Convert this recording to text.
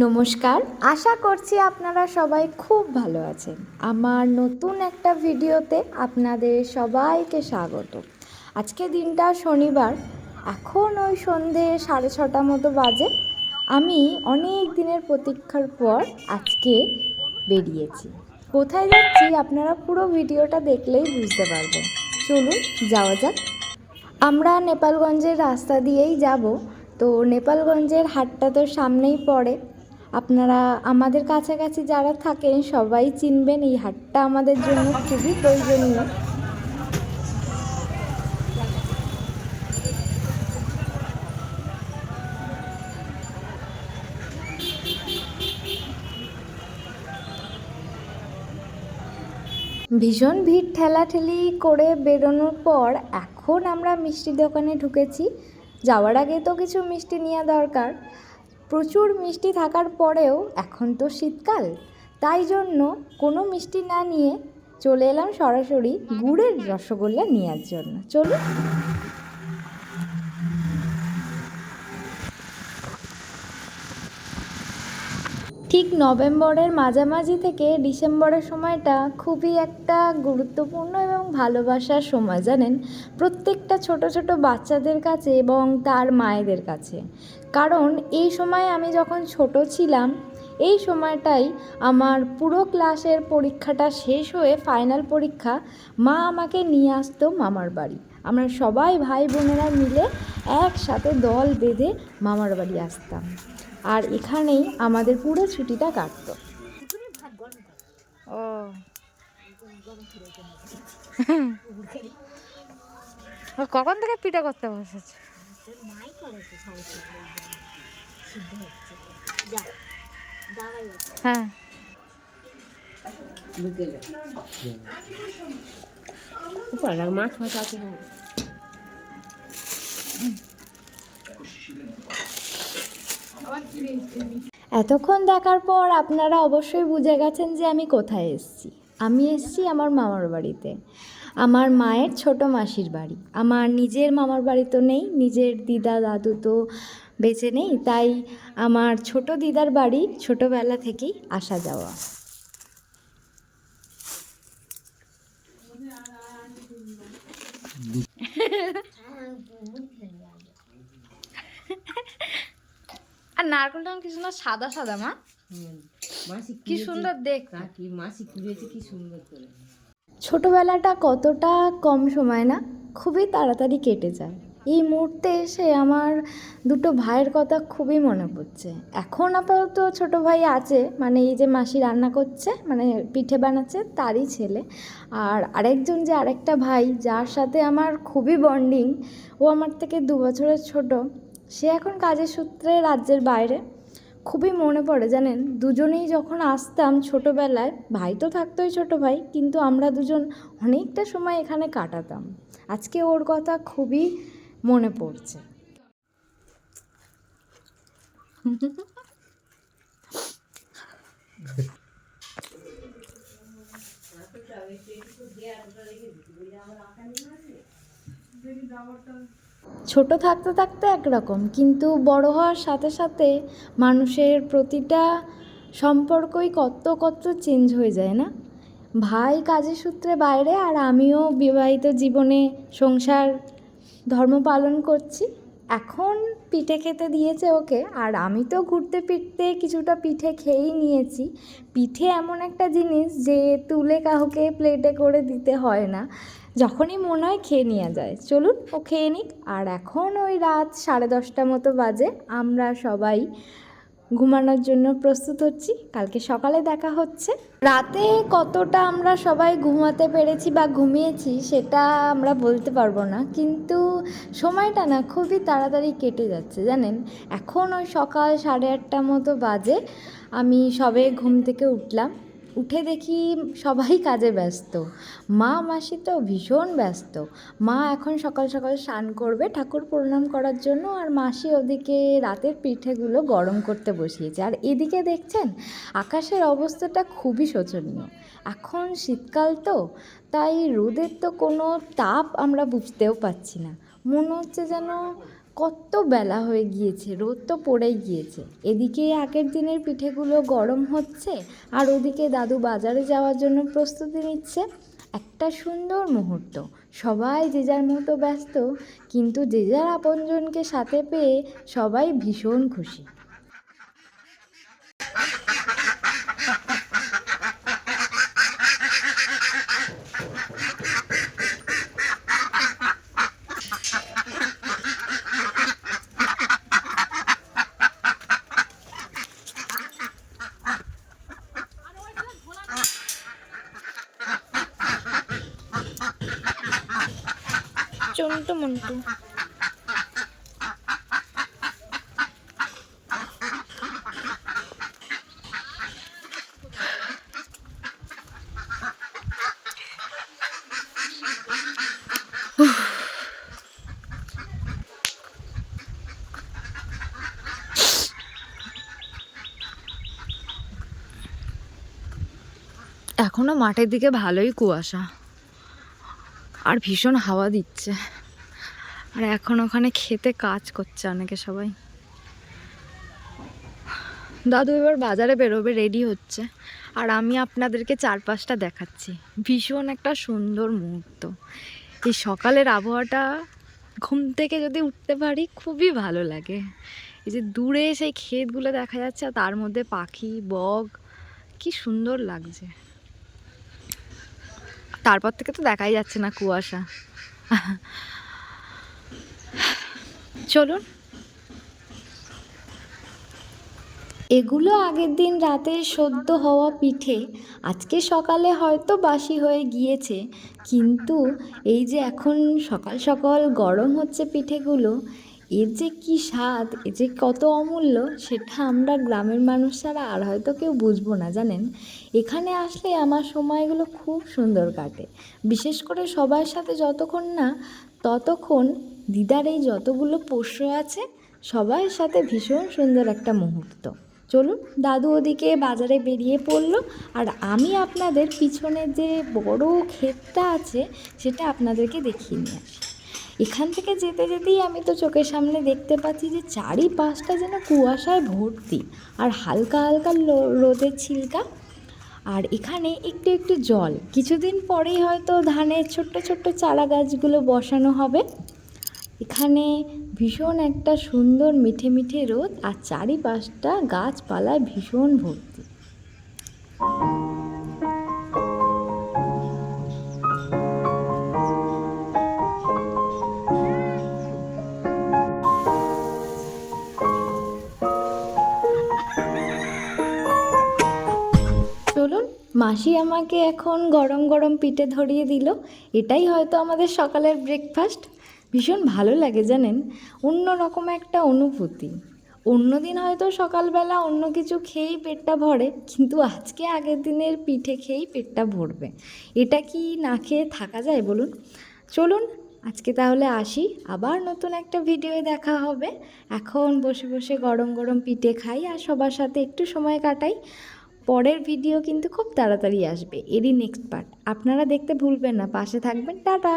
নমস্কার, আশা করছি আপনারা সবাই খুব ভালো আছেন। আমার নতুন একটা ভিডিওতে আপনাদের সবাইকে স্বাগত। আজকে দিনটা শনিবার, এখন ওই সন্ধে 6:30 মতো বাজে। আমি অনেক দিনের প্রতীক্ষার পর আজকে বেরিয়েছি। কোথায় যাচ্ছি আপনারা পুরো ভিডিওটা দেখলেই বুঝতে পারবেন। চলুন যাওয়া যাক। আমরা নেপালগঞ্জের রাস্তা দিয়েই যাব। তো নেপালগঞ্জের হাটটা তো সামনেই পড়ে। আপনারা আমাদের কাছাকাছি যারা থাকেন সবাই চিনবেন, এই হাটটা আমাদের জন্য খুবই প্রয়োজনীয়। ভীষণ ভিড় ঠেলাঠেলি করে বেরোনোর পর এখন আমরা মিষ্টি দোকানে ঢুকেছি। যাওয়ার আগে তো কিছু মিষ্টি নেওয়া দরকার। প্রচুর মিষ্টি থাকার পরেও এখন তো শীতকাল, তাই জন্য কোনো মিষ্টি না নিয়ে চলে এলাম সরাসরি গুড়ের রসগোল্লা নেওয়ার জন্য। চলুন। ঠিক নভেম্বরের মাঝামাঝি থেকে ডিসেম্বরের সময়টা খুবই একটা গুরুত্বপূর্ণ এবং ভালোবাসার সময়, জানেন, প্রত্যেকটা ছোট ছোট বাচ্চাদের কাছে এবং তার মায়েদের কাছে। কারণ এই সময় আমি যখন ছোট ছিলাম, এই সময়টাই আমার পুরো ক্লাসের পরীক্ষাটা শেষ হয়ে ফাইনাল পরীক্ষা, মা আমাকে নিয়ে আসতো মামার বাড়ি। আমরা সবাই ভাই বোনেরা মিলে একসাথে দল বেঁধে মামার বাড়ি আসতাম, আর এখানেই আমাদের পুরো ছুটিটা কাটতো। ও কখন থেকে পিঠা করতে বসেছে? হ্যাঁ, মাছ মাছ আছে। এতক্ষণ দেখার পর আপনারা অবশ্যই বুঝে গেছেন যে আমি কোথায় এসেছি। আমি এসেছি আমার মামার বাড়িতে, আমার মায়ের ছোট মাসির বাড়ি। আমার নিজের মামার বাড়ি তো নেই, নিজের দিদা দাদু তো বেঁচে নেই, তাই আমার ছোট দিদার বাড়ি ছোটোবেলা থেকেই আসা যাওয়া। আর নারকেলটা কি সুন্দর সাদা সাদা, মা কি সুন্দর দেখতে। কি সুন্দর করে ছোটবেলাটা কতটা কম সময় না, খুবই তাড়াতাড়ি কেটে যায়। এই মুহূর্তে এসে আমার দুটো ভাইয়ের কথা খুবই মনে পড়ছে। এখন আপাতত ছোট ভাই আছে, মানে এই যে মাসি রান্না করছে, মানে পিঠে বানাচ্ছে, তারই ছেলে। আর আরেকজন যে আরেকটা ভাই যার সাথে আমার খুবই বন্ডিং, ও আমার থেকে 2 বছরের ছোট, সে এখন কাজের সূত্রে রাজ্যের বাইরে। খুবই মনে পড়ে, জানেন, দুজনেই যখন আসতাম ছোটোবেলায়, ভাই তো থাকতোই ছোটো ভাই, কিন্তু আমরা দুজন অনেকটা সময় এখানে কাটাতাম। আজকে ওর কথা খুবই মনে পড়ছে। ছোট থাকতে থাকতে একরকম, কিন্তু বড় হওয়ার সাথে সাথে মানুষের প্রতিটা সম্পর্কই কত কত চেঞ্জ হয়ে যায় না। ভাই কাজের সূত্রে বাইরে, আর আমিও বিবাহিত জীবনে সংসার ধর্ম পালন করছি। এখন পিঠে খেতে দিয়েছে ওকে, আর আমি তো ঘুরতে ফিরতে কিছুটা পিঠে খেয়েই নিয়েছি। পিঠে এমন একটা জিনিস যে তুলে কাউকে প্লেটে করে দিতে হয় না, যখনই মনে হয় খেয়ে নেওয়া যায়। চলুন ও খেয়ে নিক। আর এখন ওই রাত 10:30 মতো বাজে, আমরা সবাই ঘুমানোর জন্য প্রস্তুত হচ্ছি। কালকে সকালে দেখা হচ্ছে। রাতে কতটা আমরা সবাই ঘুমাতে পেরেছি বা ঘুমিয়েছি সেটা আমরা বলতে পারবো না, কিন্তু সময়টা না খুবই তাড়াতাড়ি কেটে যাচ্ছে, জানেন। এখন ওই সকাল 8:30 মতো বাজে, আমি সবে ঘুম থেকে উঠলাম। উঠে দেখি সবাই কাজে ব্যস্ত। মা মাসি তো ভীষণ ব্যস্ত। মা এখন সকাল সকাল স্নান করবে ঠাকুর প্রণাম করার জন্য, আর মাসি ওদিকে রাতের পিঠেগুলো গরম করতে বসিয়েছে। আর এদিকে দেখছেন আকাশের অবস্থাটা খুবই শোচনীয়। এখন শীতকাল তো, তাই রোদের তো কোনো তাপ আমরা বুঝতেও পাচ্ছি না। মনে হচ্ছে যেন কত বেলা হয়ে গিয়েছে, রোদ তো পড়েই গিয়েছে। এদিকে আগের দিনের পিঠেগুলো গরম হচ্ছে, আর ওদিকে দাদু বাজারে যাওয়ার জন্য প্রস্তুতি নিচ্ছে। একটা সুন্দর মুহূর্ত, সবাই যে যার মতো ব্যস্ত, কিন্তু যে যার আপনজনকে সাথে পেয়ে সবাই ভীষণ খুশি। চন্টু মন্টু, এখনো মাঠের দিকে ভালোই কুয়াশা আর ভীষণ হাওয়া দিচ্ছে। আর এখন ওখানে খেতে কাজ করছে অনেকে, সবাই। দাদু এবার বাজারে বেরোবে, রেডি হচ্ছে, আর আমি আপনাদেরকে চারপাশটা দেখাচ্ছি। ভীষণ একটা সুন্দর মুহূর্ত। এই সকালের আবহাওয়াটা, ঘুম থেকে যদি উঠতে পারি খুবই ভালো লাগে। এই যে দূরে সেই ক্ষেতগুলো দেখা যাচ্ছে, আর তার মধ্যে পাখি, বক, কি সুন্দর লাগছে। তারপর থেকে তো দেখাই যাচ্ছে না, কুয়াশা। চলুন। এগুলো আগের দিন রাতে সদ্য হওয়া পিঠে, আজকে সকালে হয়তো বাসি হয়ে গিয়েছে, কিন্তু এই যে এখন সকাল সকাল গরম হচ্ছে পিঠেগুলো, এর যে কী স্বাদ, এর যে কত অমূল্য, সেটা আমরা গ্রামের মানুষ ছাড়া আর হয়তো কেউ বুঝবো না, জানেন। এখানে আসলে আমার সময়গুলো খুব সুন্দর কাটে, বিশেষ করে সবার সাথে যতক্ষণ না ততক্ষণ দিদার এই যতগুলো পোষ্য আছে সবার সাথে ভীষণ সুন্দর একটা মুহূর্ত। চলুন, দাদু ওদিকে বাজারে বেরিয়ে পড়লো, আর আমি আপনাদের পিছনে যে বড় ক্ষেতটা আছে সেটা আপনাদেরকে দেখিয়ে নিয়ে আসি। এখান থেকে যেতে যেতেই আমি তো চোখের সামনে দেখতে পাচ্ছি যে চারিপাশটা যেন কুয়াশায় ভর্তি, আর হালকা হালকা রোদের ছিলকা, আর এখানে একটু একটু জল। কিছুদিন পরেই হয়তো ধানের ছোট্ট ছোট্ট চারা গাছগুলো বসানো হবে। এখানে ভীষণ একটা সুন্দর মিঠে মিঠে রোদ, আর চারিপাশটা গাছপালায় ভীষণ ভর্তি। চলুন, মাসি আমাকে এখন গরম গরম পিঠে ধরিয়ে দিল। এটাই হয়তো আমাদের সকালের ব্রেকফাস্ট। ভীষণ ভালো লাগে, জানেন, অন্য রকম একটা অনুভূতি। অন্যদিন হয়তো সকালবেলা অন্য কিছু খেয়েই পেটটা ভরে, কিন্তু আজকে আগের দিনের পিঠে খেয়েই পেটটা ভরবে। এটা কি না খেয়ে থাকা যায় বলুন? চলুন, আজকে তাহলে আসি, আবার নতুন একটা ভিডিওয়ে দেখা হবে। এখন বসে বসে গরম গরম পিঠে খাই আর সবার সাথে একটু সময় কাটাই। পরের ভিডিও কিন্তু খুব তাড়াতাড়ি আসবে, এরই নেক্সট পার্ট। আপনারা দেখতে ভুলবেন না, পাশে থাকবেন। টাটা।